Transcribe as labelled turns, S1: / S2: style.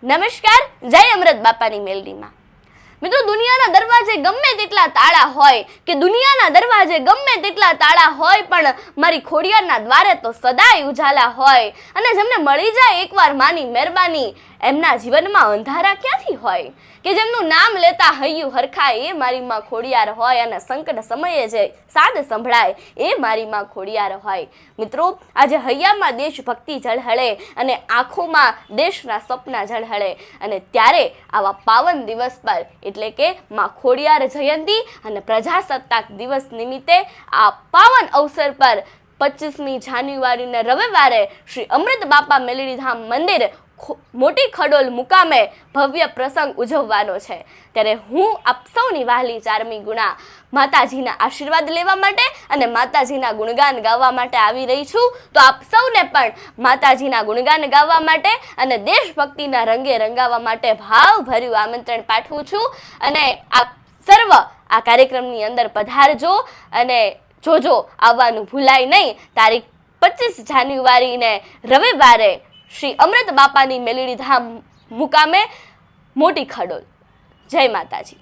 S1: નમસ્કાર, જય અમૃત બાપાની મેલડીમાં. મિત્રો, દુનિયાના દરવાજે ગમે તેટલા તાળા હોય કે દુનિયાના દરવાજે ગમે તેટલા તાળા હોય પણ મારી ખોડિયારના દ્વારે તો સદાય ઉજાલા હોય. અને જેમને મળી જાય એકવાર માની મહેરબાની એમના જીવનમાં અંધારા ક્યાંથી હોય? કે જેમનું નામ લેતા હૈયું હરખાય એ મારી માં ખોડિયાર હોય અને સંકટ સમયે જે સાદ સંભળાય એ મારી માં ખોડિયાર હોય. મિત્રો, આજે હૈયામાં દેશભક્તિ ઝળહળે અને આંખોમાં દેશના સપના ઝળહળે અને ત્યારે આવા પાવન દિવસ પર એટલે કે માં ખોડિયાર જયંતિ અને પ્રજાસત્તાક દિવસ નિમિત્તે આ પાવન અવસર પર 25મી જાન્યુઆરીને રવિવારે શ્રી અમૃત બાપા મેલડી ધામ મંદિર મોટી ખડોલ મુકામે ભવ્ય પ્રસંગ ઉજવવાનો છે. ત્યારે હું આપ સૌની વહાલી ચારમી ગુણા માતાજીના આશીર્વાદ લેવા માટે અને માતાજીના ગુણગાન ગાવા માટે આવી રહી છું. તો આપ સૌને પણ માતાજીના ગુણગાન ગાવા માટે અને દેશભક્તિના રંગે રંગાવા માટે ભાવભર્યું આમંત્રણ પાઠવું છું. અને આપ સર્વ આ કાર્યક્રમની અંદર પધારજો અને જોજો, આવવાનું ભૂલાય નહીં. તારીખ 25 જાન્યુઆરીને રવિવારે શ્રી અમૃત બાપાની મેલડી ધામ મુકામે મોટી ખડોલ. જય માતાજી.